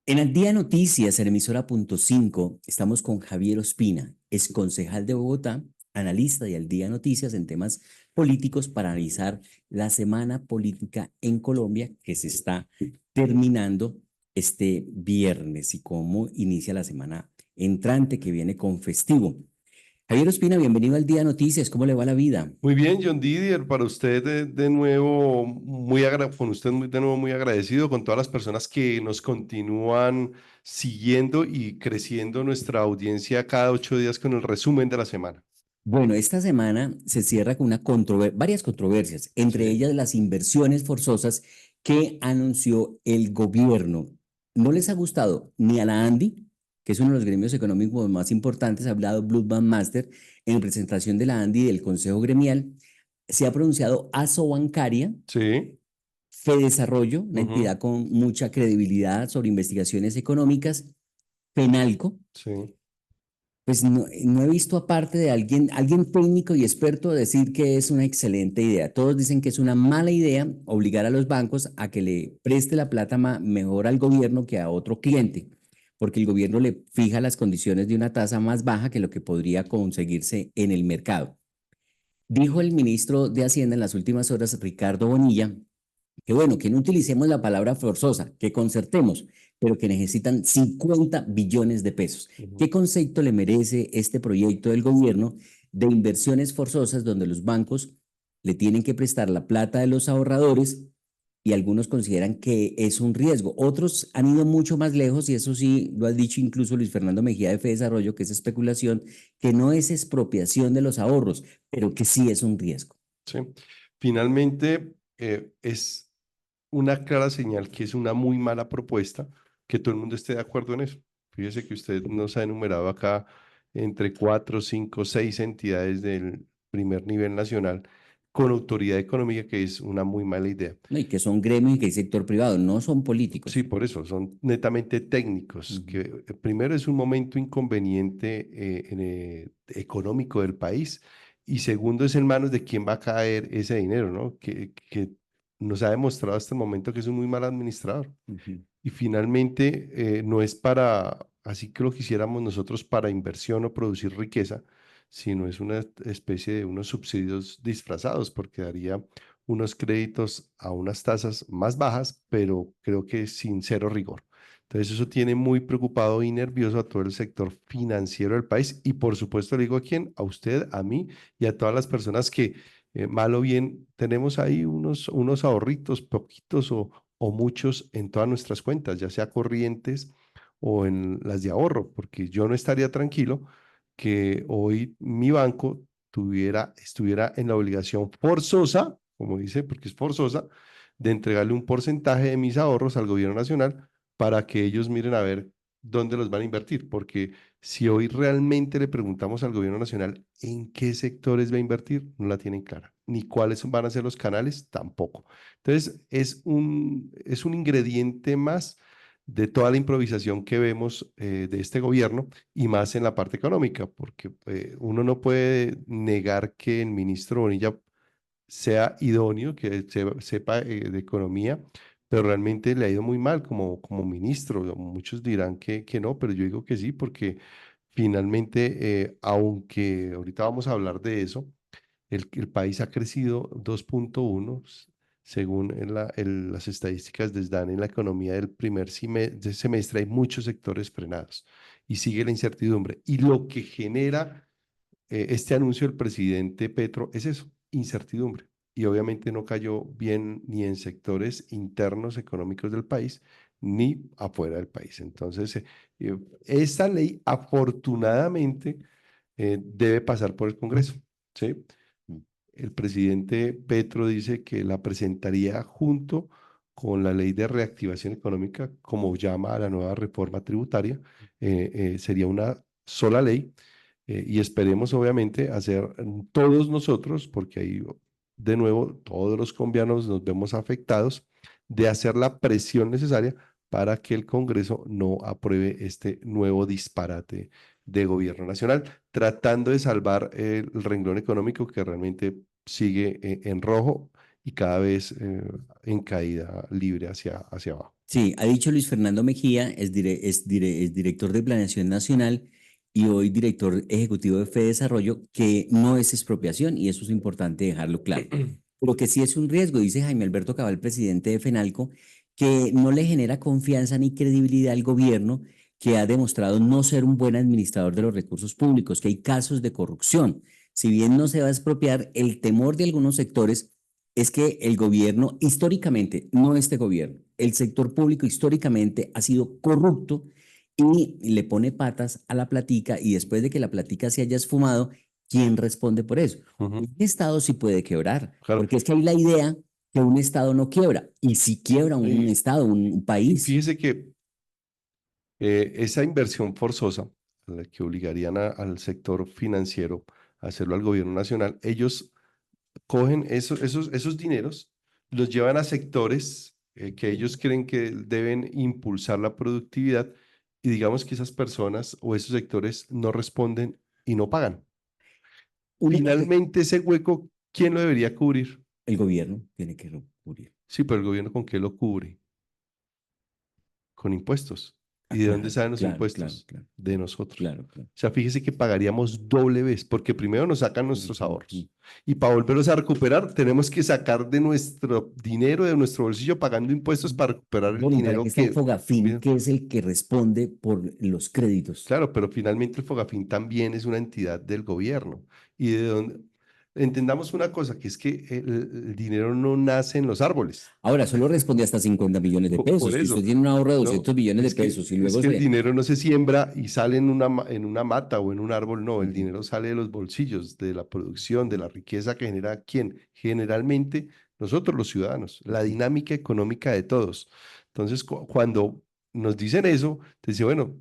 En Al Día Noticias, en emisora Punto 5, estamos con Javier Ospina, ex concejal de Bogotá, analista de Al Día Noticias en temas políticos para analizar la semana política en Colombia que se está terminando este viernes y cómo inicia la semana entrante que viene con festivo. Javier Ospina, bienvenido al Día Noticias, ¿cómo le va la vida? Muy bien, John Didier, para usted de nuevo, con usted de nuevo muy agradecido con todas las personas que nos continúan siguiendo y creciendo nuestra audiencia cada 8 días con el resumen de la semana. Bueno, esta semana se cierra con varias controversias, entre Sí, ellas las inversiones forzosas que anunció el gobierno. No les ha gustado ni a la ANDI, que es uno de los gremios económicos más importantes, ha hablado Bloodman Master en representación de la ANDI y del Consejo Gremial, se ha pronunciado Asobancaria, sí, Fedesarrollo, una ujú, entidad con mucha credibilidad sobre investigaciones económicas, Penalco. sí. Pues no he visto aparte de alguien técnico y experto decir que es una excelente idea. Todos dicen que es una mala idea obligar a los bancos a que le preste la plata mejor al gobierno que a otro cliente, porque el gobierno le fija las condiciones de una tasa más baja que lo que podría conseguirse en el mercado. Dijo el ministro de Hacienda en las últimas horas, Ricardo Bonilla, que bueno, que no utilicemos la palabra forzosa, que concertemos, pero que necesitan 50 billones de pesos. Ujú. ¿Qué concepto le merece este proyecto del gobierno de inversiones forzosas donde los bancos le tienen que prestar la plata de los ahorradores y algunos consideran que es un riesgo? Otros han ido mucho más lejos y eso sí lo ha dicho incluso Luis Fernando Mejía de Fedesarrollo, que es especulación, que no es expropiación de los ahorros, pero que sí es un riesgo. Sí. Finalmente, es una clara señal que es una muy mala propuesta que todo el mundo esté de acuerdo en eso. Fíjese que usted nos ha enumerado acá entre cuatro, cinco, seis entidades del primer nivel nacional con autoridad económica, que es una muy mala idea. ¿No? Y que son gremios y que hay sector privado, no son Sí, políticos. por eso, son netamente técnicos, que Ujú. primero es un momento inconveniente económico del país y segundo es en manos de quién va a caer ese dinero, ¿no? Que nos ha demostrado hasta el momento que es un muy mal administrador. Ujú. Y finalmente no es para, así que lo quisiéramos nosotros para inversión o producir riqueza, sino es una especie de unos subsidios disfrazados, porque daría unos créditos a unas tasas más bajas, pero creo que sin cero rigor. Entonces eso tiene muy preocupado y nervioso a todo el sector financiero del país y por supuesto le digo a quién, a usted, a mí y a todas las personas que mal o bien tenemos ahí unos ahorritos, poquitos o muchos en todas nuestras cuentas, ya sea corrientes o en las de ahorro, porque yo no estaría tranquilo que hoy mi banco estuviera en la obligación forzosa, como dice, porque es forzosa, de entregarle un porcentaje de mis ahorros al gobierno nacional para que ellos miren a ver dónde los van a invertir, porque si hoy realmente le preguntamos al gobierno nacional en qué sectores va a invertir, no la tienen clara, ni cuáles van a ser los canales, tampoco. Entonces, es un ingrediente más de toda la improvisación que vemos de este gobierno y más en la parte económica, porque uno no puede negar que el ministro Bonilla sea idóneo, que sepa de economía, pero realmente le ha ido muy mal como ministro. Muchos dirán que no, pero yo digo que sí, porque finalmente, aunque ahorita vamos a hablar de eso, el país ha crecido 2,1 según las estadísticas de SDAN en la economía del primer semestre. Hay muchos sectores frenados y sigue la incertidumbre. Y lo que genera este anuncio del presidente Petro es eso, incertidumbre. Y obviamente no cayó bien ni en sectores internos económicos del país, ni afuera del país. Entonces, esta ley afortunadamente debe pasar por el Congreso, ¿sí? El presidente Petro dice que la presentaría junto con la ley de reactivación económica, como llama a la nueva reforma tributaria. Sería una sola ley y esperemos obviamente hacer todos nosotros, porque ahí de nuevo todos los colombianos nos vemos afectados, de hacer la presión necesaria para que el Congreso no apruebe este nuevo disparate de gobierno nacional, tratando de salvar el renglón económico que realmente sigue en rojo y cada vez en caída libre hacia abajo. Sí, ha dicho Luis Fernando Mejía, es director de Planeación Nacional y hoy director ejecutivo de FEDesarrollo, que no es expropiación y eso es importante dejarlo claro. Pero que sí es un riesgo, dice Jaime Alberto Cabal, presidente de FENALCO, que no le genera confianza ni credibilidad al gobierno, que ha demostrado no ser un buen administrador de los recursos públicos, que hay casos de corrupción. Si bien no se va a expropiar, el temor de algunos sectores es que el gobierno, históricamente, no este gobierno, el sector público históricamente ha sido corrupto y le pone patas a la platica y después de que la platica se haya esfumado, ¿quién responde por eso? Ujú, Un Estado sí puede quebrar, claro. porque es que hay la idea que un Estado no quiebra y si quiebra un Y, Estado, un y país, fíjese que esa inversión forzosa, a la que obligarían al sector financiero a hacerlo al gobierno nacional, ellos cogen esos dineros, los llevan a sectores que ellos creen que deben impulsar la productividad y digamos que esas personas o esos sectores no responden y no pagan. única que Finalmente, ese hueco, ¿quién lo debería cubrir? el gobierno tiene que cubrir. Sí, pero el gobierno ¿con qué lo cubre? Con impuestos. Ah, ¿Y de dónde claro, salen los claro, claro, impuestos? claro, De nosotros. claro, claro. O sea, fíjese que pagaríamos doble vez, porque primero nos sacan nuestros Ujú, ujú. ahorros. Y para volverlos a recuperar, tenemos que sacar de nuestro dinero, de nuestro bolsillo, pagando impuestos para recuperar el Bueno, ¿y para qué dinero está el que... Fogafín, Bien, que es el que responde por los créditos? claro, pero finalmente el Fogafín también es una entidad del gobierno. Y de donde... Entendamos una cosa, que es que el dinero no nace en los árboles. Ahora, solo responde hasta 50 millones de Por pesos. Si usted eso, tiene un ahorro de ¿no? 200 millones de pesos y Es luego que el se... dinero no se siembra y sale en en una mata o en un árbol, no, el Ujú, dinero sale de los bolsillos, de la producción, de la riqueza que genera quién, generalmente nosotros los ciudadanos, la ujú. dinámica económica de todos. Entonces, cuando nos dicen eso, te dice, bueno,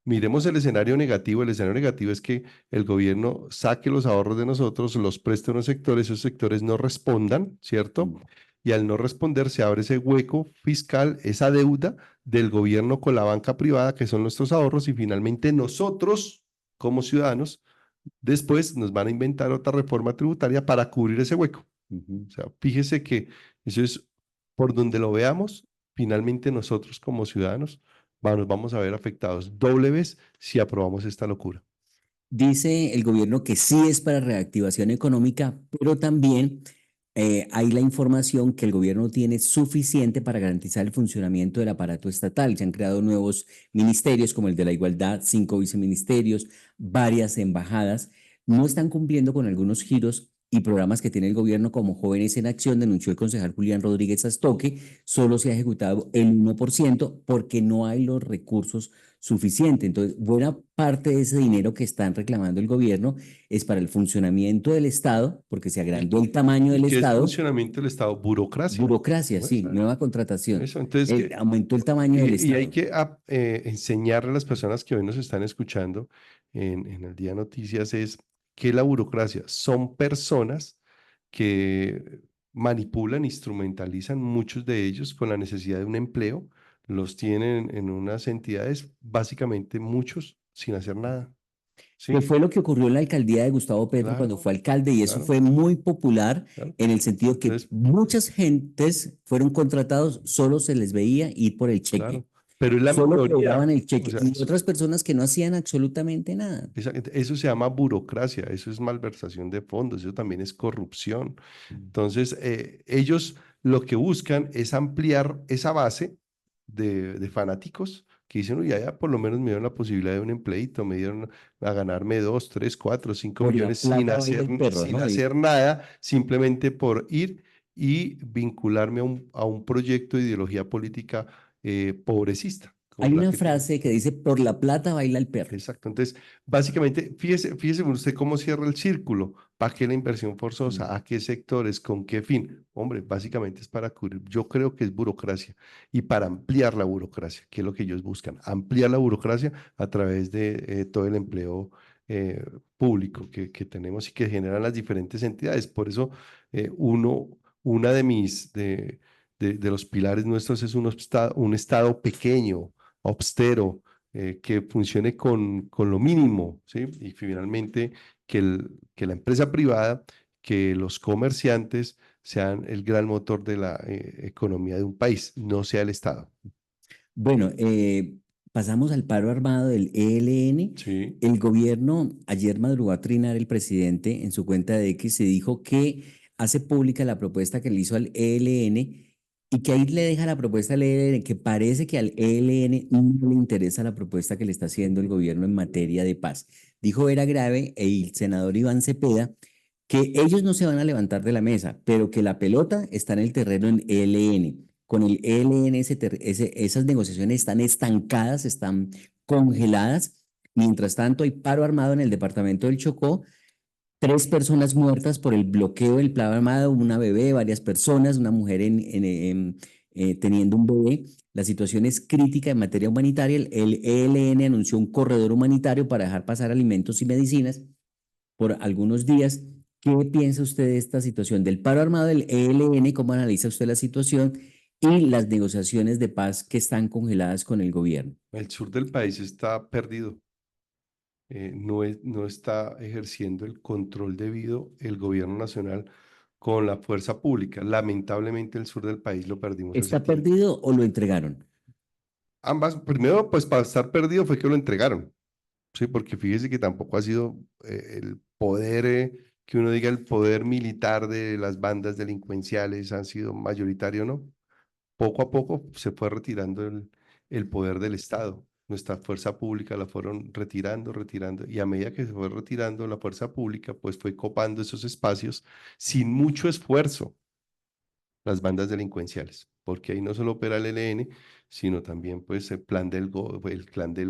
miremos el escenario negativo es que el gobierno saque los ahorros de nosotros, los preste a unos sectores, esos sectores no respondan, ¿cierto? Mm. Y al no responder se abre ese hueco fiscal, esa deuda del gobierno con la banca privada, que son nuestros ahorros, y finalmente nosotros, como ciudadanos, después nos van a inventar otra reforma tributaria para cubrir ese hueco. Ujú. O sea, fíjese que eso es por donde lo veamos, finalmente nosotros como ciudadanos nos vamos a ver afectados doble vez si aprobamos esta locura. Dice el gobierno que sí es para reactivación económica, pero también hay la información que el gobierno tiene suficiente para garantizar el funcionamiento del aparato estatal. Se han creado nuevos ministerios como el de la igualdad, 5 viceministerios, varias embajadas. No están cumpliendo con algunos giros y programas que tiene el gobierno como Jóvenes en Acción, denunció el concejal Julián Rodríguez Astoque. Solo se ha ejecutado el 1% porque no hay los recursos suficiente. Entonces, buena parte de ese dinero que están reclamando el gobierno es para el funcionamiento del Estado, porque se ¿Y, agrandó el tamaño y del qué es Estado. funcionamiento del Estado? Burocracia. Burocracia, ¿No? sí, nueva contratación. Eso, entonces, Aumentó el tamaño del y hay Estado. que enseñarle a las personas que hoy nos están escuchando en el Día de Noticias es que la burocracia son personas que manipulan, instrumentalizan muchos de ellos con la necesidad de un empleo, los tienen en unas entidades, básicamente muchos sin hacer nada. Que Sí, fue lo que ocurrió en la alcaldía de Gustavo Petro cuando claro, fue alcalde y eso claro, fue muy popular claro. en el sentido que Entonces, muchas gentes fueron contratados, solo se les veía ir por el cheque, claro, pero es la solo minoría. cobraban el O cheque sea, y otras personas que no hacían absolutamente nada. eso se llama burocracia, eso es malversación de fondos, eso también es corrupción. Entonces, ellos lo que buscan es ampliar esa base de fanáticos que dicen, uy, ya por lo menos me dieron la posibilidad de un empleito, me dieron a ganarme 2, 3, 4, 5 Por la millones sin plata baila hacer, el perro, sin ¿no? hacer nada, simplemente por ir y vincularme a un proyecto de ideología política pobrecista, Hay como la una que tiene. frase que dice, por la plata baila el perro. Exacto. Entonces, básicamente, fíjese usted cómo cierra el círculo. ¿Para qué la inversión Mm. forzosa? ¿A qué sectores? ¿Con qué fin? Hombre, básicamente es para cubrir. Yo creo que es burocracia y para ampliar la burocracia, que es lo que ellos buscan. Ampliar la burocracia a través de todo el empleo eh, público que tenemos y que generan las diferentes entidades. Por eso, una de los pilares nuestros es un estado pequeño, austero que funcione con lo mínimo, ¿sí? Y finalmente que la empresa privada, que los comerciantes sean el gran motor de la economía de un país, no sea el Estado. Bueno, pasamos al paro armado del ELN. Sí, El gobierno ayer madrugó a trinar el presidente en su cuenta de X se dijo que hace pública la propuesta que le hizo al ELN y que ahí le deja la propuesta al ELN, que parece que al ELN no le interesa la propuesta que le está haciendo el gobierno en materia de paz. Dijo era grave el senador Iván Cepeda que ellos no se van a levantar de la mesa, pero que la pelota está en el terreno en ELN. Con el ELN esas negociaciones están estancadas, están congeladas. Mientras tanto, hay paro armado en el departamento del Chocó, 3 personas muertas por el bloqueo del paro armado, una bebé, varias personas, una mujer teniendo un bebé. La situación es crítica en materia humanitaria. El ELN anunció un corredor humanitario para dejar pasar alimentos y medicinas por algunos días. ¿Qué piensa usted de esta situación del paro armado del ELN? ¿Cómo analiza usted la situación y las negociaciones de paz que están congeladas con el gobierno? el sur del país está perdido. No está ejerciendo el control debido el gobierno nacional con la fuerza pública. Lamentablemente el sur del país lo perdimos hace ¿Está tiempo. perdido o lo entregaron? Ambas, primero, pues para estar perdido fue que lo entregaron, sí, porque fíjese que tampoco ha sido el poder, que uno diga el poder militar de las bandas delincuenciales han sido mayoritario, ¿no? Poco a poco se fue retirando el poder del Estado. Nuestra fuerza pública la fueron retirando, retirando, y a medida que se fue retirando la fuerza pública, pues fue copando esos espacios sin mucho esfuerzo las bandas delincuenciales, porque ahí no solo opera el ELN, sino también pues el clan del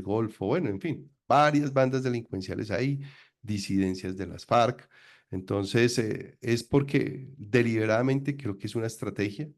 Golfo, bueno, en fin, varias bandas delincuenciales ahí, disidencias de las FARC. Entonces, es porque deliberadamente creo que es una estrategia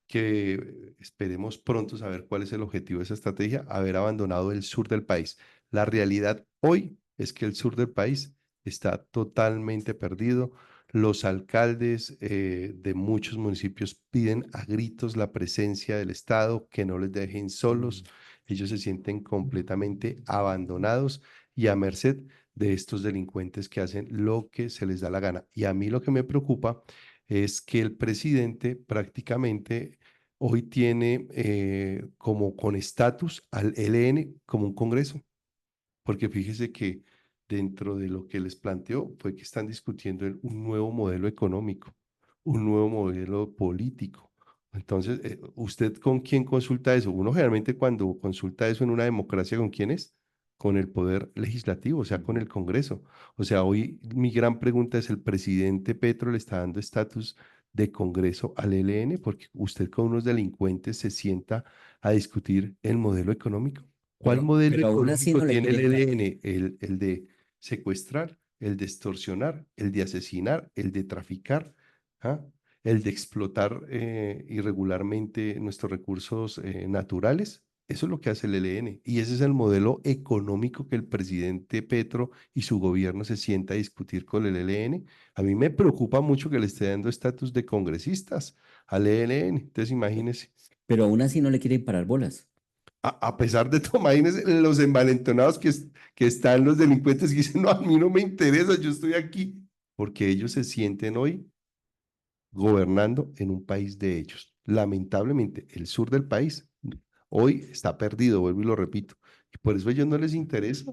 que esperemos pronto saber cuál es el objetivo de esa estrategia, haber abandonado el sur del país. La realidad hoy es que el sur del país está totalmente perdido. Los alcaldes de muchos municipios piden a gritos la presencia del Estado, que no les dejen solos. Ellos se sienten completamente abandonados y a merced de estos delincuentes que hacen lo que se les da la gana. Y a mí lo que me preocupa es que el presidente prácticamente hoy tiene como con estatus al ELN como un congreso, porque fíjese que dentro de lo que les planteó fue que están discutiendo un nuevo modelo económico, un nuevo modelo político. Entonces, ¿usted con quién consulta eso? Uno generalmente cuando consulta eso en una democracia, ¿con quién es? Con el poder legislativo, o sea, con el Congreso. O sea, hoy mi gran pregunta es, ¿el presidente Petro le está dando estatus de Congreso al ELN? Porque usted con unos delincuentes se sienta a discutir el modelo económico. ¿Cuál modelo Pero aún así económico no le tiene el quieren dar. ELN? El de secuestrar, el de extorsionar, el de asesinar, el de traficar, ¿ah? El de explotar irregularmente nuestros recursos naturales. Eso es lo que hace el ELN. Y ese es el modelo económico que el presidente Petro y su gobierno se sienta a discutir con el ELN. A mí me preocupa mucho que le esté dando estatus de congresistas al ELN. Entonces, imagínese. Pero aún así no le quieren parar bolas. A pesar de todo, imagínense los envalentonados que están los delincuentes que dicen, no, a mí no me interesa, yo estoy aquí, porque ellos se sienten hoy gobernando en un país de ellos. Lamentablemente, el sur del país hoy está perdido, vuelvo y lo repito, y por eso a ellos no les interesa.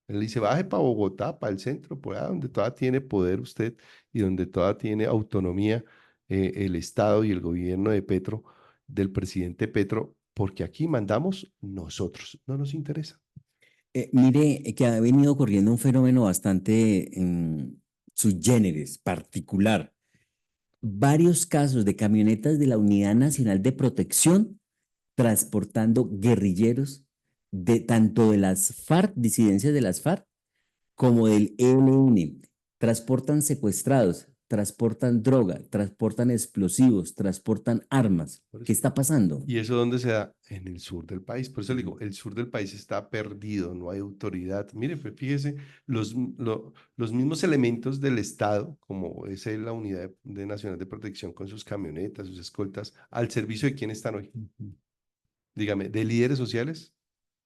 Él dice, baje para Bogotá, para el centro, por allá donde todavía tiene poder usted y donde todavía tiene autonomía el Estado y el gobierno de Petro, del presidente Petro, porque aquí mandamos nosotros, no nos interesa. Mire que ha venido ocurriendo un fenómeno bastante subgéneres, particular. Varios casos de camionetas de la Unidad Nacional de Protección transportando guerrilleros de tanto de las FARC, disidencias de las FARC, como del ELN. Transportan secuestrados, transportan droga, transportan explosivos, transportan armas. Por ¿Qué eso. está pasando? ¿Y eso dónde se da? En el sur del país. Por eso le digo, el sur del país está perdido, no hay autoridad. Mire, pues fíjese, los mismos elementos del Estado, como es la Unidad Nacional de Protección con sus camionetas, sus escoltas, ¿al servicio de quién están hoy? Dígame, ¿de líderes sociales?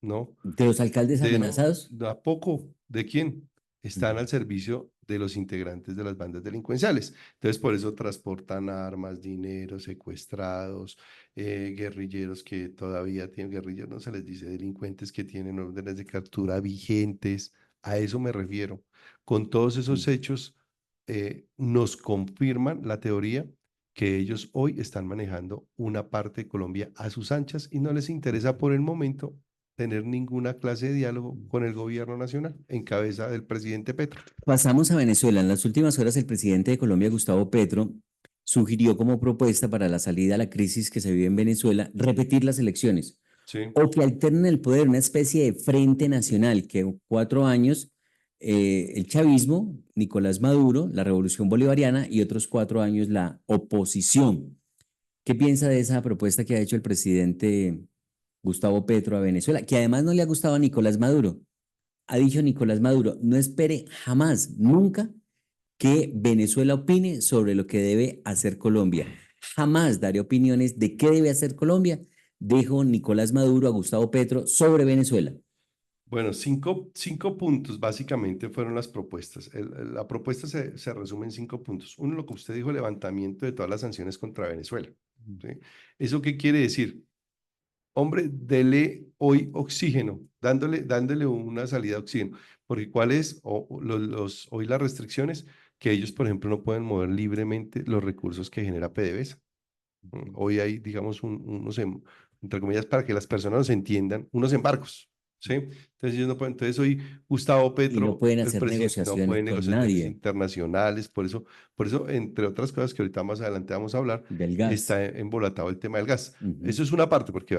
No. De los alcaldes ¿De amenazados. a poco? ¿De quién? Están al servicio de los integrantes de las bandas delincuenciales. Entonces, por eso transportan armas, dinero, secuestrados, guerrilleros que todavía tienen, guerrilleros no se les dice, delincuentes que tienen órdenes de captura vigentes. A eso me refiero. Con todos esos Sí. hechos, nos confirman la teoría que ellos hoy están manejando una parte de Colombia a sus anchas y no les interesa por el momento tener ninguna clase de diálogo con el gobierno nacional en cabeza del presidente Petro. Pasamos a Venezuela. En las últimas horas, el presidente de Colombia, Gustavo Petro, sugirió como propuesta para la salida a la crisis que se vive en Venezuela repetir las elecciones Sí, o que alternen el poder, una especie de frente nacional que 4 años el chavismo, Nicolás Maduro, la revolución bolivariana y otros 4 años la oposición. ¿Qué piensa de esa propuesta que ha hecho el presidente Gustavo Petro a Venezuela? Que además no le ha gustado a Nicolás Maduro. Ha dicho Nicolás Maduro, no espere jamás, nunca que Venezuela opine sobre lo que debe hacer Colombia. Jamás daré opiniones de qué debe hacer Colombia, dijo Nicolás Maduro a Gustavo Petro sobre Venezuela. bueno, cinco puntos básicamente fueron las propuestas. La propuesta se resume en 5 puntos. Uno, lo que usted dijo, levantamiento de todas las sanciones contra Venezuela. ¿Sí? ¿Eso qué quiere decir? Hombre, dele hoy oxígeno, dándole una salida de oxígeno, porque ¿cuál es hoy las restricciones? Que ellos, por ejemplo, no pueden mover libremente los recursos que genera PDVSA. Hoy hay, digamos, entre comillas, para que las personas nos entiendan, unos embargos, ¿sí? Entonces ellos no pueden, entonces hoy Gustavo Y no Petro, pueden el hacer presidente, no negociaciones puede con negociaciones nadie internacionales, por eso, entre otras cosas que ahorita más adelante vamos a hablar, del gas. está embolatado el tema del gas. Ujú. Eso es una parte, porque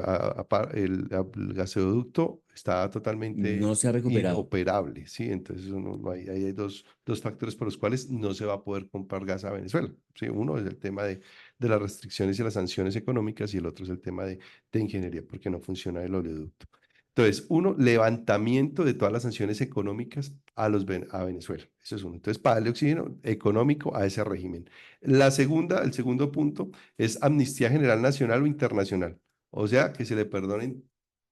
el gasoducto está totalmente No se ha recuperado. inoperable, ¿sí? Entonces eso no hay, ahí hay dos factores por los cuales no se va a poder comprar gas a Venezuela, ¿sí? Uno es el tema de las restricciones y las sanciones económicas y el otro es el tema de ingeniería porque no funciona el oleoducto. Entonces, uno, levantamiento de todas las sanciones económicas a Venezuela. Eso es uno. Entonces, para darle oxígeno económico a ese régimen. El segundo punto es amnistía general nacional o internacional. O sea, que se le perdonen Los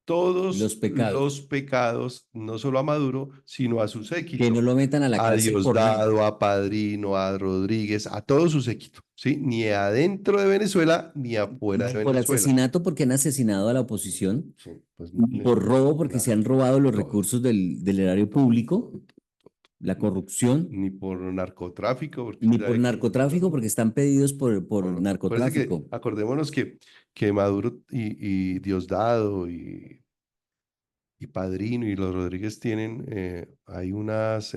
todos pecados. los pecados, no solo a Maduro, sino a su Que no séquito, lo metan a la a cárcel por nada. Diosdado, a Padrino, a Rodríguez, a todo su séquito, ¿sí? Ni adentro de Venezuela, ni afuera de Por Venezuela. asesinato porque han asesinado a la oposición, Sí, pues por robo porque se nada, han robado los todo, recursos del erario todo, público, todo, la todo. corrupción, Ni por narcotráfico, porque ni usted por sabe que, narcotráfico porque están pedidos por no, no. Acuérdese que, narcotráfico. acordémonos que Maduro y Diosdado y Padrino y los Rodríguez tienen, hay unas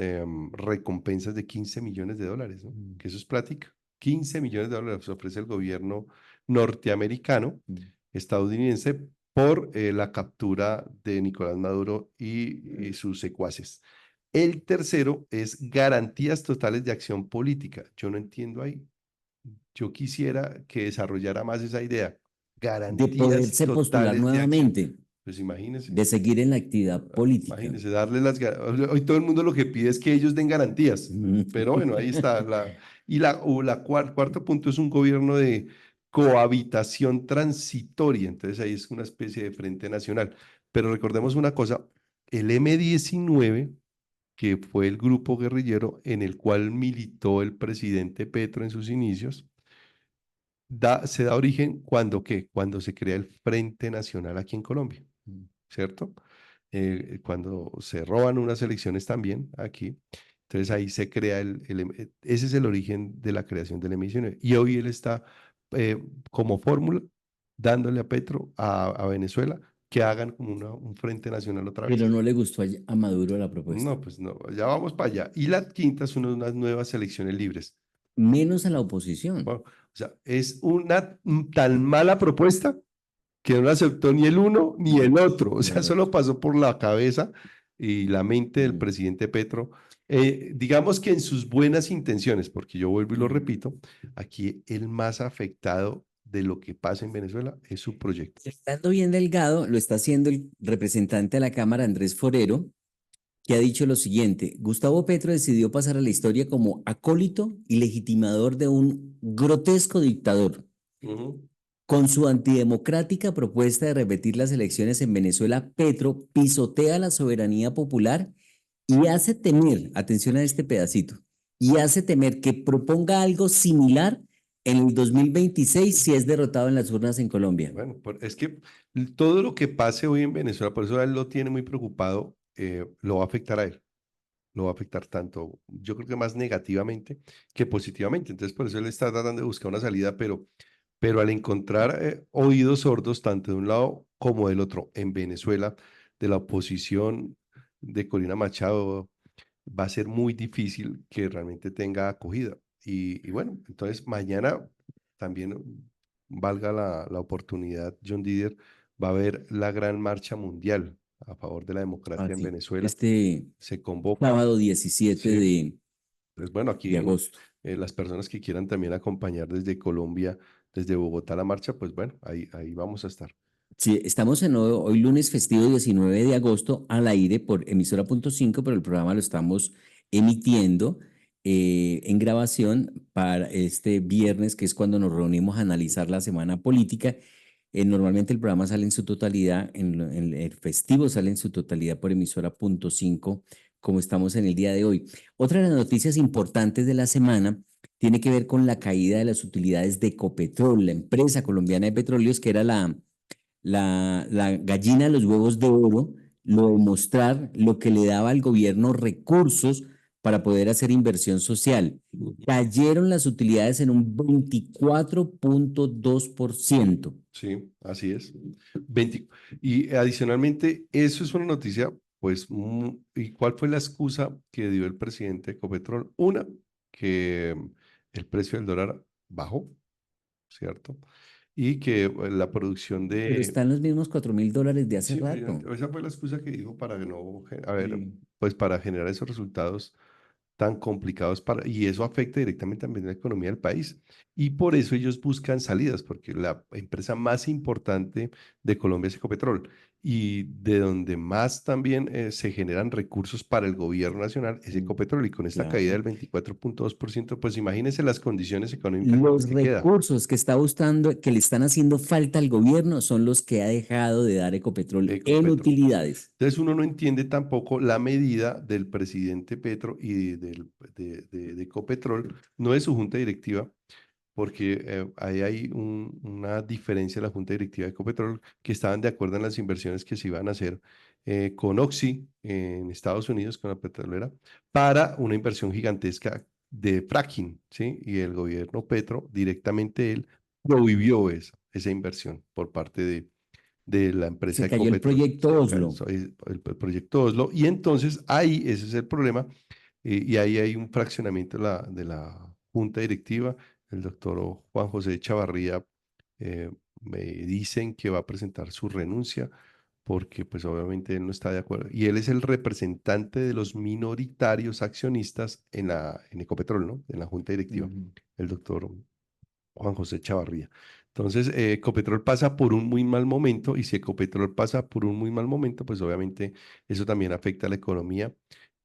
recompensas de 15 millones de dólares, ¿no? Mm, Que eso es plática. 15 millones de dólares ofrece el gobierno norteamericano, mm. estadounidense, por la captura de Nicolás Maduro y sus secuaces. El tercero es garantías totales de acción política. Yo no entiendo ahí. Yo quisiera que desarrollara más esa idea. De Garantías poderse postular totales de acción. nuevamente, Pues imagínense. de seguir en la actividad política. Imagínense, darle hoy todo el mundo lo que pide es que ellos den garantías, Mm. pero bueno, ahí está. Cuarto punto es un gobierno de cohabitación transitoria, entonces ahí es una especie de frente nacional. Pero recordemos una cosa, el M-19, que fue el grupo guerrillero en el cual militó el presidente Petro en sus inicios, se da origen cuando se crea el Frente Nacional aquí en Colombia, ¿cierto? Cuando se roban unas elecciones también aquí. Entonces ahí se crea ese es el origen de la creación del M-19. Y hoy él está como fórmula dándole a Petro, a Venezuela, que hagan como un frente nacional otra Pero vez. no le gustó a Maduro la propuesta. No, pues no, ya vamos para allá. Y la quinta son unas nuevas elecciones libres. Menos a la oposición. Bueno, o sea, es una tan mala propuesta que no la aceptó ni el uno ni el otro. O Ni sea, el otro. solo pasó por la cabeza y la mente del Mm. presidente Petro. Digamos que en sus buenas intenciones, porque yo vuelvo y lo repito, aquí el más afectado de lo que pasa en Venezuela es su proyecto. Estando bien delgado, lo está haciendo el representante de la Cámara, Andrés Forero, que ha dicho lo siguiente: Gustavo Petro decidió pasar a la historia como acólito y legitimador de un grotesco dictador. Ujú. Con su antidemocrática propuesta de repetir las elecciones en Venezuela, Petro pisotea la soberanía popular y hace temer, atención a este pedacito, y hace temer que proponga algo similar en el 2026 si es derrotado en las urnas en Colombia. Bueno, es que todo lo que pase hoy en Venezuela, por eso a él lo tiene muy preocupado, lo va a afectar a él. Lo va a afectar tanto, yo creo que más negativamente que positivamente. Entonces, por eso él está tratando de buscar una salida, pero al encontrar oídos sordos, tanto de un lado como del otro, en Venezuela, de la oposición de Corina Machado, va a ser muy difícil que realmente tenga acogida. Y bueno, entonces mañana también valga la oportunidad, John Didier, va a haber la gran marcha mundial a favor de la democracia en Así, Venezuela. este Se convoca, sábado 17 sí, de, pues bueno, de aquí agosto. las personas que quieran también acompañar desde Colombia, desde Bogotá la marcha, pues bueno, ahí vamos a estar. Sí, estamos en hoy lunes festivo 19 de agosto al aire por emisora.5, pero el programa lo estamos emitiendo en grabación para este viernes, que es cuando nos reunimos a analizar la semana política. Normalmente el programa sale en su totalidad, en el festivo sale en su totalidad por emisora.5, como estamos en el día de hoy. Otra de las noticias importantes de la semana tiene que ver con la caída de las utilidades de Ecopetrol, la empresa colombiana de petróleos, que era la gallina de los huevos de oro, lo de mostrar lo que le daba al gobierno recursos para poder hacer inversión social. Cayeron las utilidades en un 24.2%. Sí, así es. 20 y adicionalmente, eso es una noticia, pues, ¿y cuál fue la excusa que dio el presidente de Ecopetrol? Una, que el precio del dólar bajó, ¿cierto? Y que la producción Pero de, están los mismos $4.000 de hace sí, rato. esa fue la excusa que dijo para que no, a ver, Sí. pues para generar esos resultados tan complicados y eso afecta directamente también a la economía del país. Y por eso ellos buscan salidas, porque la empresa más importante de Colombia es Ecopetrol y de donde más también se generan recursos para el gobierno nacional es Mm, Ecopetrol y con esta caída claro. del 24.2%, pues imagínense las condiciones económicas en las Los que queda. recursos que está buscando, que le están haciendo falta al gobierno, son los que ha dejado de dar Ecopetrol en Ecopetrol. utilidades. Entonces uno no entiende tampoco la medida del presidente Petro y de Ecopetrol, no de su junta directiva, porque ahí hay una diferencia en la junta directiva de Ecopetrol, que estaban de acuerdo en las inversiones que se iban a hacer con Oxy en Estados Unidos, con la petrolera, para una inversión gigantesca de fracking, ¿sí? Y el gobierno Petro, directamente él, prohibió esa inversión por parte de la empresa Se cayó el Ecopetrol, proyecto Oslo. el proyecto Oslo, y entonces ahí ese es el problema, y ahí hay un fraccionamiento de la junta directiva. El doctor Juan José Chavarría me dicen que va a presentar su renuncia porque pues obviamente él no está de acuerdo. Y él es el representante de los minoritarios accionistas en Ecopetrol, ¿no? En la junta directiva, Ujú. el doctor Juan José Chavarría. Entonces, Ecopetrol pasa por un muy mal momento y si Ecopetrol pasa por un muy mal momento, pues obviamente eso también afecta a la economía,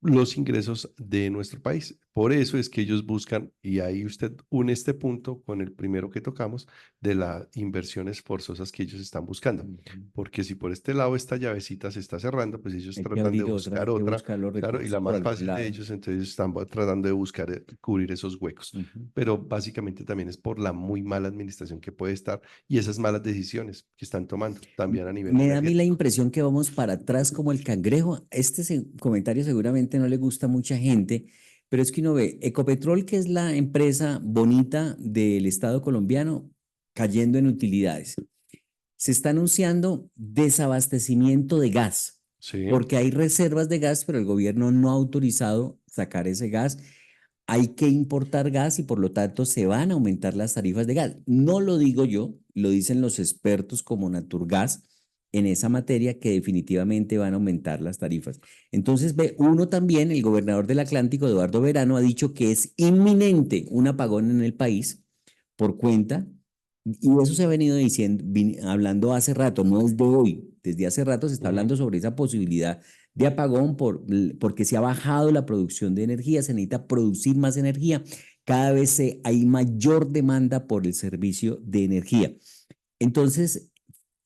los ingresos de nuestro país. Por eso es que ellos buscan, y ahí usted une este punto con el primero que tocamos, de las inversiones forzosas que ellos están buscando. Ujú. Porque si por este lado esta llavecita se está cerrando, pues ellos Hay que tratan de abrir otra, hay buscar que otra, buscar los claro, y recursos la por más algún fácil de lado. ellos, entonces están tratando de buscar cubrir esos huecos, Ujú. pero básicamente también es por la muy mala administración que puede estar y esas malas decisiones que están tomando también a nivel Me da a mí la energético. impresión que vamos para atrás como el cangrejo. Este comentario seguramente no le gusta a mucha gente, pero es que uno ve Ecopetrol, que es la empresa bonita del Estado colombiano, cayendo en utilidades. Se está anunciando desabastecimiento de gas, Sí, porque hay reservas de gas, pero el gobierno no ha autorizado sacar ese gas. Hay que importar gas y por lo tanto se van a aumentar las tarifas de gas. No lo digo yo, lo dicen los expertos como Naturgas en esa materia que definitivamente van a aumentar las tarifas. Entonces, ve, uno también, el gobernador del Atlántico, Eduardo Verano, ha dicho que es inminente un apagón en el país por cuenta, y eso se ha venido diciendo, hablando hace rato, no es de hoy, desde hace rato se está ujú, hablando sobre esa posibilidad de apagón porque se ha bajado la producción de energía, se necesita producir más energía, cada vez hay mayor demanda por el servicio de energía. Entonces,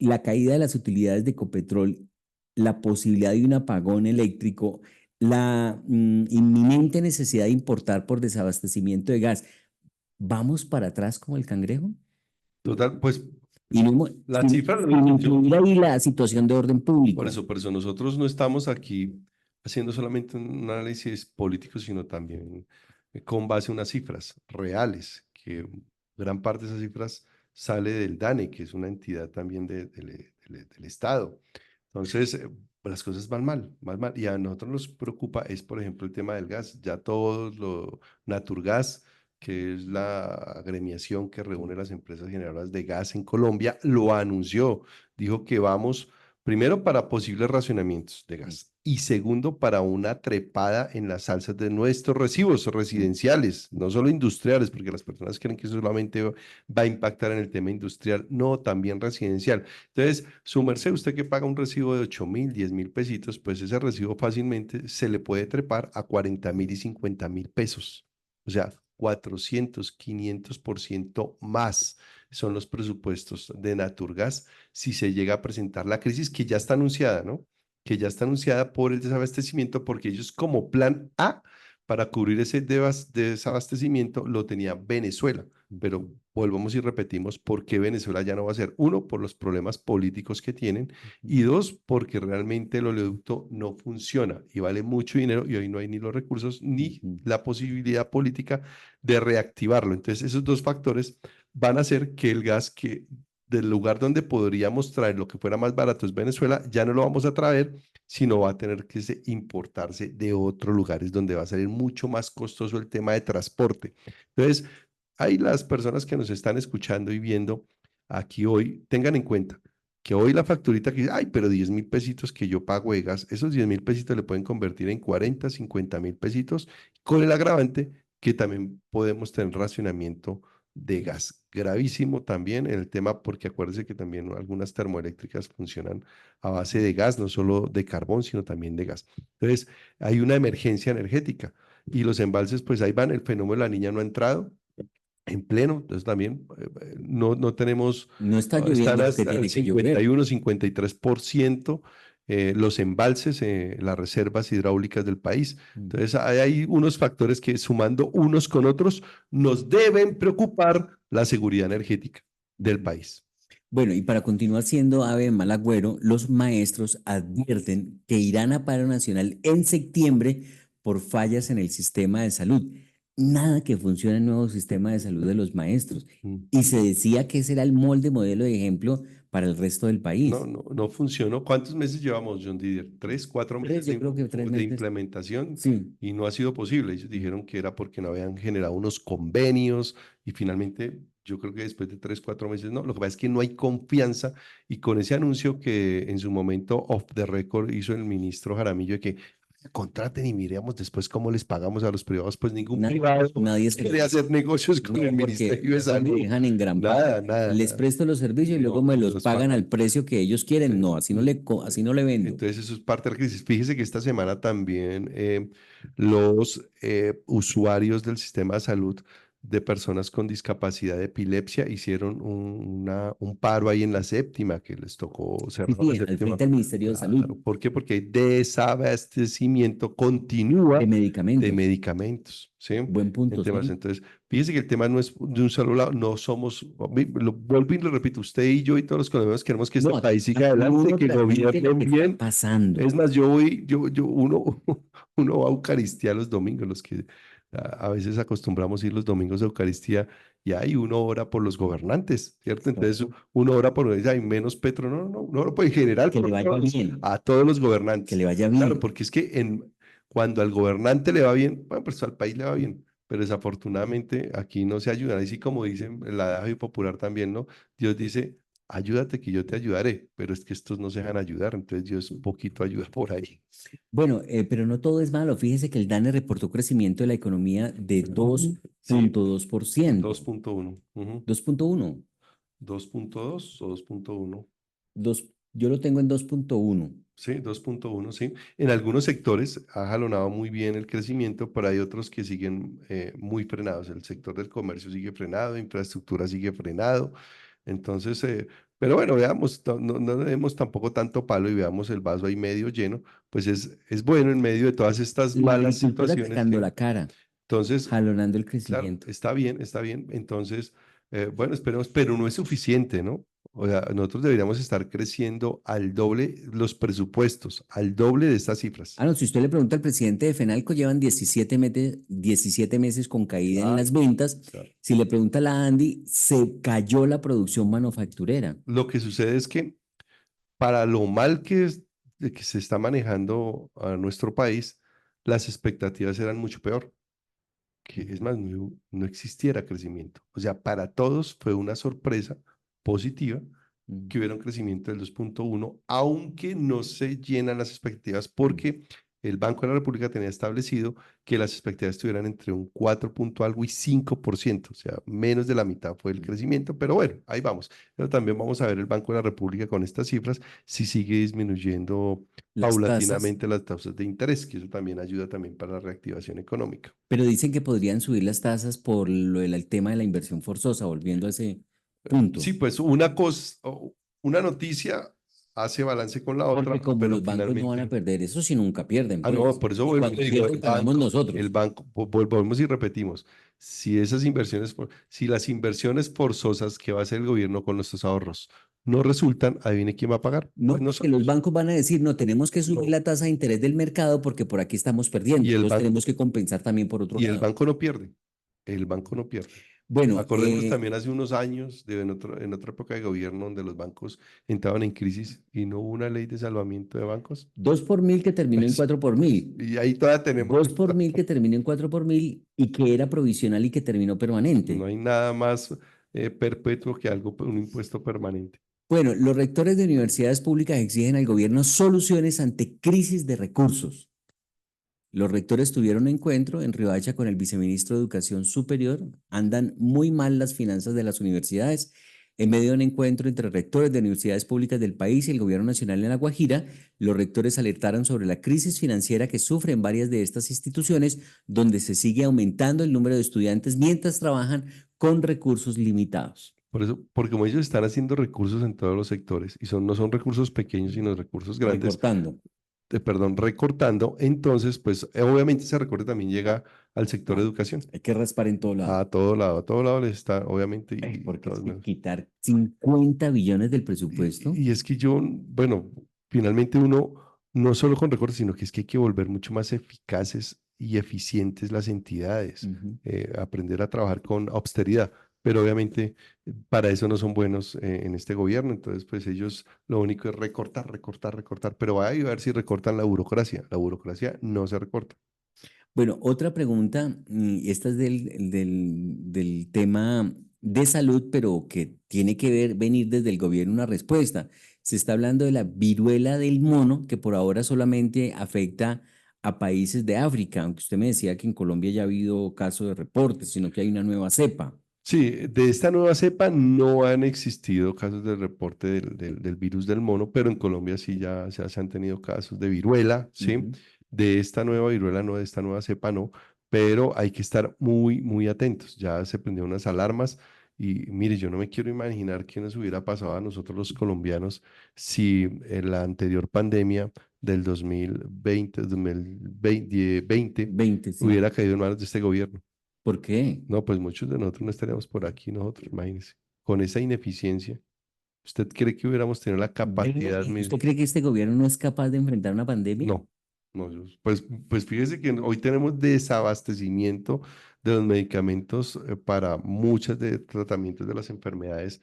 la caída de las utilidades de Ecopetrol, la posibilidad de un apagón eléctrico, la inminente necesidad de importar por desabastecimiento de gas. ¿Vamos para atrás como el cangrejo? Total, pues Y no, la cifra lo sin dice. incluir ahí la situación de orden público. Por eso nosotros no estamos aquí haciendo solamente un análisis político, sino también con base en unas cifras reales, que gran parte de esas cifras sale del DANE, que es una entidad también del Estado. Entonces, las cosas van mal. Y a nosotros nos preocupa es, por ejemplo, el tema del gas. Ya todos lo, Naturgas, que es la agremiación que reúne las empresas generadoras de gas en Colombia, lo anunció. Dijo que vamos, primero, para posibles racionamientos de gas y segundo, para una trepada en las alzas de nuestros recibos residenciales, no solo industriales, porque las personas creen que solamente va a impactar en el tema industrial, no, también residencial. Entonces, su merced, usted que paga un recibo de 8.000, 10.000 pesitos, pues ese recibo fácilmente se le puede trepar a 40.000 y 50.000 pesos. O sea, 400, 500% más son los presupuestos de Naturgas si se llega a presentar la crisis que ya está anunciada, ¿no? Que ya está anunciada por el desabastecimiento, porque ellos como plan A para cubrir ese desabastecimiento lo tenía Venezuela. Pero volvamos y repetimos por qué Venezuela ya no va a ser. Uno, por los problemas políticos que tienen y dos, porque realmente el oleoducto no funciona y vale mucho dinero y hoy no hay ni los recursos ni Ujú. la posibilidad política de reactivarlo. Entonces, esos dos factores van a hacer que el gas que del lugar donde podríamos traer lo que fuera más barato es Venezuela, ya no lo vamos a traer, sino va a tener que importarse de otros lugares donde va a salir mucho más costoso el tema de transporte. Entonces, hay las personas que nos están escuchando y viendo aquí hoy, tengan en cuenta que hoy la facturita que dice, ay, pero 10.000 pesitos que yo pago de gas, esos 10.000 pesitos le pueden convertir en 40, 50.000 pesitos, con el agravante que también podemos tener racionamiento de gas. Gravísimo también en el tema, porque acuérdense que también algunas termoeléctricas funcionan a base de gas, no solo de carbón, sino también de gas. Entonces, hay una emergencia energética y los embalses, pues ahí van, el fenómeno de la niña no ha entrado en pleno, entonces también no tenemos, No está están lloviendo lo que hasta el tiene que llover. 51, 53% los embalses, las reservas hidráulicas del país. Mm. Entonces hay unos factores que sumando unos con otros nos deben preocupar la seguridad energética del Ujú. país. Bueno, y para continuar siendo ave de mal agüero, los maestros advierten que irán a paro nacional en septiembre por fallas en el sistema de salud. Nada que funcione el nuevo sistema de salud de los maestros. Mm. Y se decía que ese era el molde, modelo de ejemplo para el resto del No, país. no funcionó. ¿Cuántos meses llevamos, John Didier? 3, 4 meses Yo creo que tres de meses. implementación Sí. y no ha sido posible. Ellos dijeron que era porque no habían generado unos convenios y finalmente yo creo que después de 3, 4 meses no. Lo que pasa es que no hay confianza y con ese anuncio que en su momento off the record hizo el ministro Jaramillo de que contraten y miremos después cómo les pagamos a los privados, pues ningún privado Nadie se quiere hacer negocios con el no, porque Ministerio de luego me Salud. dejan engrampado. Nada, nada, Les nada. presto los servicios y luego No, me y los nos pagan al pagan. precio que ellos quieren. No, así no Sí. así no le vendo. Entonces eso es parte de la crisis. Fíjese que esta semana también los usuarios del sistema de salud de personas con discapacidad de epilepsia hicieron un paro ahí en la séptima, que les tocó Sí, cerrar la sí, al séptima. frente del Ministerio de Salud, Claro, ¿por qué? Porque hay desabastecimiento de continúa de medicamentos. medicamentos, ¿sí? Buen En punto, temas. sí. Entonces, fíjese que el tema no es de un solo lado, no somos, lo vuelvo y lo repito, usted y yo y todos los colombianos queremos que este No, país siga aquí adelante, uno que transmite lo gobiernen que está bien. pasando. Es más, uno va a Eucaristía los domingos, los que a veces acostumbramos ir los domingos a Eucaristía y ahí uno ora por los gobernantes, ¿cierto? Entonces uno ora por, hay menos Petro, uno ora por en general, Que le por vaya todos, bien, a todos los que gobernantes. le vaya Claro, bien. porque es que cuando al gobernante le va bien, bueno, pues al país le va bien. Pero desafortunadamente aquí no se ayudan. Así como dicen el adagio popular también, ¿no? Dios dice, ayúdate que yo te ayudaré, pero es que estos no se dejan ayudar, entonces Dios un poquito ayuda por ahí. Bueno, pero no todo es malo. Fíjese que el DANE reportó crecimiento de la economía de Sí, 2.2%. 2.1. 2.1. 2.2 o 2.1. Yo lo tengo en 2.1. Sí, 2.1, sí. En algunos sectores ha jalonado muy bien el crecimiento, pero hay otros que siguen muy frenados. El sector del comercio sigue frenado, infraestructura sigue frenado. Entonces, Pero bueno, veamos, no le demos tampoco tanto palo y veamos el vaso ahí medio lleno, pues es bueno en medio de todas estas La malas agricultura situaciones sacando que, la cara, entonces, jalonando el claro, crecimiento. está bien, está bien. Entonces, bueno, esperemos, pero no es suficiente, ¿no? O sea, nosotros deberíamos estar creciendo al doble los presupuestos, al doble de estas cifras. Ah, no, si usted le pregunta al presidente de FENALCO, llevan 17 meses con caída en las Claro, ventas. claro. Si le pregunta a la Andy, se cayó la producción manufacturera. Lo que sucede es que para lo mal de que se está manejando a nuestro país, las expectativas eran mucho peor. Que es Ujú, más, no existiera crecimiento. O sea, para todos fue una sorpresa positiva ujú, que hubiera un crecimiento del 2,1, aunque no se llenan las expectativas ujú. porque el Banco de la República tenía establecido que las expectativas estuvieran entre un 4 punto algo y 5%, o sea, menos de la mitad fue el crecimiento, pero bueno, ahí vamos. Pero también vamos a ver el Banco de la República con estas cifras si sigue disminuyendo Las tasas, paulatinamente las tasas de interés, que eso también ayuda también para la reactivación económica. pero dicen que podrían subir las tasas por el tema de la inversión forzosa, volviendo a ese punto. Sí, pues una cosa, una noticia hace balance con la Porque otra, como pero los bancos no van a finalmente, perder eso si nunca pierden, no, pues. por eso Y vuelvo y cuando digo, pierden, pagamos el nosotros. banco, volvemos y repetimos, si esas inversiones, si las inversiones forzosas que va a hacer el gobierno con nuestros ahorros no resultan, adivine quién va a pagar, pues No, porque los nosotros. bancos van a decir, no, tenemos que subir la tasa de interés del mercado porque por aquí estamos perdiendo. Y el Entonces banco, tenemos que compensar también por otro y el lado. banco no pierde, el banco no pierde. Bueno, Acordemos también hace unos años, en otra época de gobierno, donde los bancos entraban en crisis y no hubo una ley de salvamiento de bancos. 2 por 1000 que terminó en Pues, 4 por 1000. y ahí todavía tenemos 2 por 1000 que terminó en 4 por 1000 y que era provisional y que terminó no permanente. hay nada más perpetuo que algo, un impuesto permanente. Bueno, los rectores de universidades públicas exigen al gobierno soluciones ante crisis de recursos. Los rectores tuvieron un encuentro en Riohacha con el viceministro de Educación Superior. Andan muy mal las finanzas de las universidades. En medio de un encuentro entre rectores de universidades públicas del país y el gobierno nacional en La Guajira, los rectores alertaron sobre la crisis financiera que sufren varias de estas instituciones, donde se sigue aumentando el número de estudiantes mientras trabajan con recursos limitados. Por eso, porque como ellos están haciendo recursos en todos los sectores y no son recursos pequeños, sino recursos grandes, Recortando. perdón, recortando, entonces, pues obviamente ese recorte también llega al sector No, educación. hay que raspar en todo lado. A todo lado les está, obviamente, y Porque es todos, que ¿no? quitar 50 billones del presupuesto. Y es que yo, bueno, finalmente uno, no solo con recortes, sino que es que hay que volver mucho más eficaces y eficientes las entidades, Ujú. aprender a trabajar con austeridad, pero obviamente para eso no son buenos en este gobierno, entonces pues ellos lo único es recortar, recortar, recortar, pero vaya a ver si recortan la burocracia no se recorta. Bueno, otra pregunta, y esta es del tema de salud, pero que tiene que venir desde el gobierno una respuesta. Se está hablando de la viruela del mono, que por ahora solamente afecta a países de África, aunque usted me decía que en Colombia ya ha habido casos de reportes, sino que hay una nueva cepa. Sí, de esta nueva cepa no han existido casos de reporte del virus del mono, pero en Colombia sí ya se han tenido casos de viruela, ¿sí? Ujú. De esta nueva viruela, no, de esta nueva cepa, no, pero hay que estar muy, muy atentos. Ya se prendieron unas alarmas y mire, yo no me quiero imaginar qué nos hubiera pasado a nosotros los colombianos si en la anterior pandemia del 2020, 2020 20, sí. hubiera caído en manos de este gobierno. ¿Por qué? No, pues muchos de nosotros no estaríamos por aquí, nosotros, imagínense, con esa ineficiencia. ¿Usted cree que hubiéramos tenido la capacidad ¿Usted misma? cree que este gobierno no es capaz de enfrentar una pandemia? No, no, pues fíjese que hoy tenemos desabastecimiento de los medicamentos para muchos de tratamientos de las enfermedades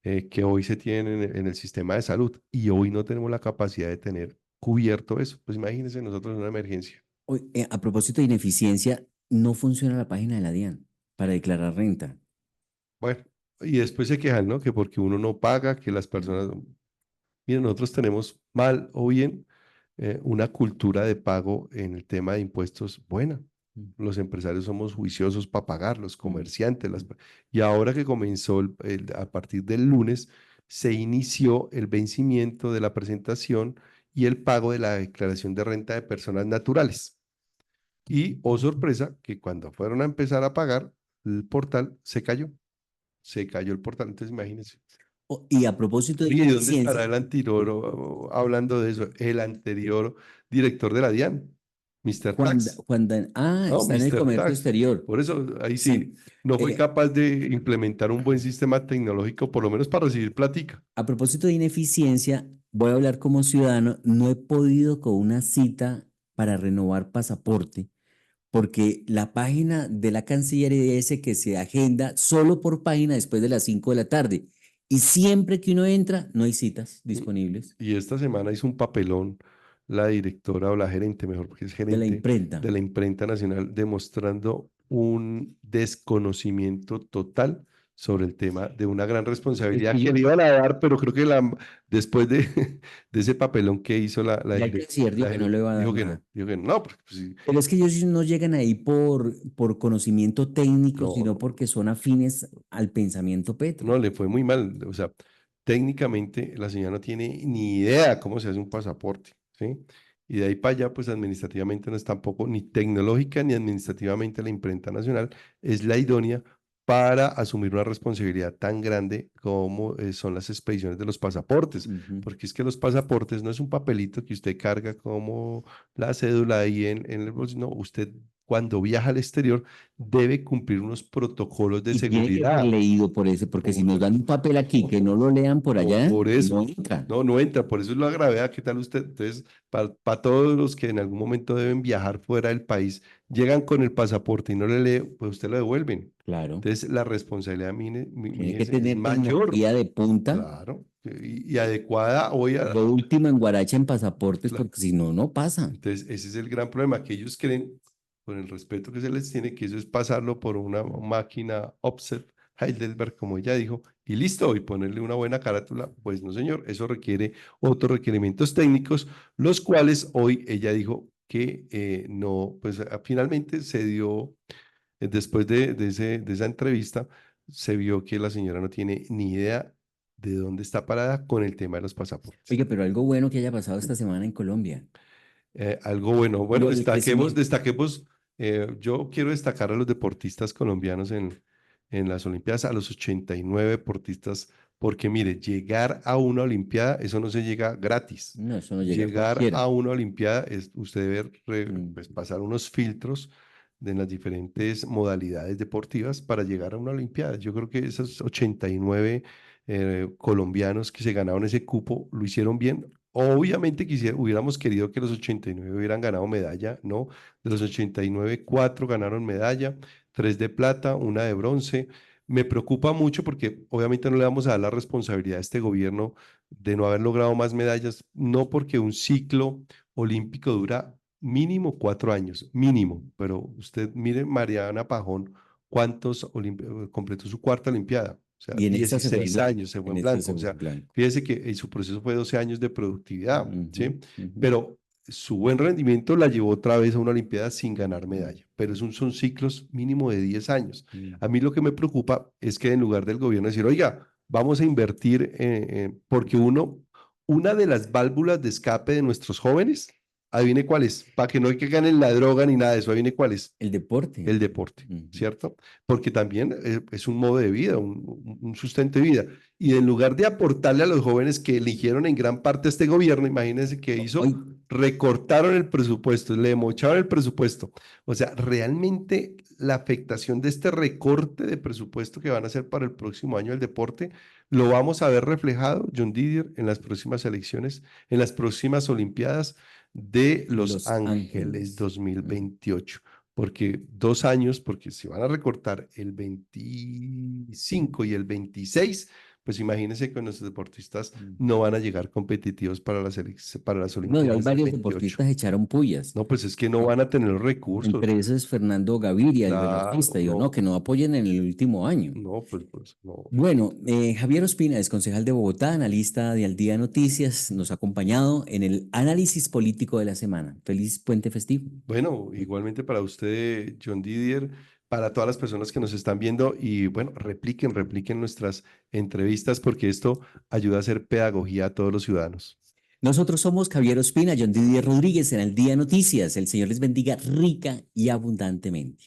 que hoy se tienen en el sistema de salud y hoy no tenemos la capacidad de tener cubierto eso. Pues imagínense nosotros en una emergencia. A propósito de ineficiencia, no funciona la página de la DIAN para declarar renta. Bueno, y después se quejan, ¿no? Que porque uno no paga, que las personas. Miren, nosotros tenemos mal o bien una cultura de pago en el tema de impuestos buena. Mm, Los empresarios somos juiciosos para pagar, los mm, comerciantes. mm. Y ahora que comenzó, a partir del lunes, se inició el vencimiento de la presentación y el pago de la declaración de renta de personas naturales. Y, oh sorpresa, que cuando fueron a empezar a pagar, el portal se cayó. Se cayó el portal. Entonces, imagínense. Y a propósito de ¿Y dónde estará ineficiencia, el anterior, hablando de eso, el anterior director de la DIAN, Mr. Tax? No, está en el Mr. comercio Tax. exterior. Por eso ahí sí Sí. no fue Eh, capaz de implementar un buen sistema tecnológico, por lo menos para recibir plática. a propósito de ineficiencia, voy a hablar como ciudadano. No he podido con una cita para renovar pasaporte porque la página de la Cancillería dice que se agenda solo por página después de las 5 de la tarde. Y siempre que uno entra, no hay citas disponibles Y esta semana hizo un papelón la directora o la gerente, mejor porque es de la gerente imprenta. de la imprenta nacional, demostrando un desconocimiento total sobre el tema de una gran Es responsabilidad que que le iban a dar, pero creo que después de, de ese papelón que hizo ya el canciller dijo la que no le gerente, va a dar nada. dijo que no, porque pues, sí, Pero es que ellos no llegan ahí por conocimiento técnico, no, sino no, porque son afines al pensamiento Petro. no, le fue muy mal. O sea, técnicamente la señora no tiene ni idea cómo se hace un pasaporte, ¿sí? Y de ahí para allá, pues administrativamente no es tampoco ni tecnológica ni administrativamente la imprenta nacional es la idónea para asumir una responsabilidad tan grande como son las expediciones de los pasaportes, Ujú. porque es que los pasaportes no es un papelito que usted carga como la cédula ahí en el bolsillo, no, usted cuando viaja al exterior debe cumplir unos protocolos de Y tiene que ser seguridad. leído por ese, porque si nos Por, dan un papel aquí que no lo lean por allá, por no eso, entra. no, no entra, por eso es la gravedad. ¿Qué tal usted? Entonces, para todos los que en algún momento deben viajar fuera del país, llegan con el pasaporte y no le lee, pues usted lo devuelven. Claro. Entonces, la responsabilidad, Tiene que es tener mayor, tecnología de punta, claro, y adecuada hoy lo último en Guaracha en pasaportes, claro. porque si no, no pasa. Entonces, ese es el gran problema, que ellos creen, con el respeto que se les tiene, que eso es pasarlo por una máquina offset Heidelberg, como ella dijo, y listo, y ponerle una buena carátula. Pues no, señor, eso requiere otros requerimientos técnicos, los cuales hoy ella dijo que no, pues finalmente se dio, después de esa entrevista, se vio que la señora no tiene ni idea de dónde está parada con el tema de los pasaportes. Oiga, pero algo bueno que haya pasado esta semana en Colombia. Algo bueno. Bueno, Lo del crecimiento. destaquemos. Yo quiero destacar a los deportistas colombianos en las Olimpiadas, a los 89 deportistas, porque mire, llegar a una Olimpiada, eso no se llega gratis. No, eso no llega a Llegar cualquiera. a una Olimpiada es usted debe Mm. pues, pasar unos filtros de las diferentes modalidades deportivas para llegar a una Olimpiada. Yo creo que esos 89 colombianos que se ganaron ese cupo lo hicieron bien. Obviamente hubiéramos querido que los 89 hubieran ganado medalla, ¿no? De los 89, 4 ganaron medalla, 3 de plata, una de bronce. Me preocupa mucho porque obviamente no le vamos a dar la responsabilidad a este gobierno de no haber logrado más medallas, no porque un ciclo olímpico dura mínimo 4 años, mínimo, pero usted mire Mariana Pajón, completó su cuarta olimpiada, o sea, Y en esta se fue en 16 blanco. años se fue En en esta se blanco, o fue sea, en blanco. fíjese que su proceso fue 12 años de productividad, Ujú, ¿sí? ujú, Pero su buen rendimiento la llevó otra vez a una olimpiada sin ganar mm, medalla, pero son ciclos mínimo de 10 años. mm. A mí lo que me preocupa es que en lugar del gobierno decir, oiga, vamos a invertir, porque una de las válvulas de escape de nuestros jóvenes, adivine cuál es, para que no hay que ganen la droga ni nada de eso, adivine cuál es, El deporte. el deporte, Ujú. ¿cierto? Porque también es un modo de vida, un sustento de vida. Y en lugar de aportarle a los jóvenes que eligieron en gran parte este gobierno, imagínense que hizo, Hoy, recortaron el presupuesto, le mocharon el presupuesto. O sea, realmente la afectación de este recorte de presupuesto que van a hacer para el próximo año el deporte, lo vamos a ver reflejado, John Didier, en las próximas elecciones, en las próximas Olimpiadas de Los Los Ángeles Ángeles. Mm. 2028 porque 2 años, porque si van a recortar el 25 y el 26, pues imagínense que nuestros deportistas Mm. no van a llegar competitivos para las No, y hay Olimpiadas del varios 28. deportistas echaron pullas. No, pues es que no van a tener los recursos. Entre esos Fernando Gaviria, el Claro, velocista, digo, no, no, que no apoyen en el último año. no, pues no. Bueno, Javier Ospina es concejal de Bogotá, analista de Al Día Noticias, nos ha acompañado en el análisis político de la semana. Feliz puente festivo. Bueno, igualmente para usted, John Didier, para todas las personas que nos están viendo y bueno, repliquen nuestras entrevistas porque esto ayuda a hacer pedagogía a todos los ciudadanos. Nosotros somos Javier Ospina, John Didier Rodríguez en Al Día Noticias. El Señor les bendiga rica y abundantemente.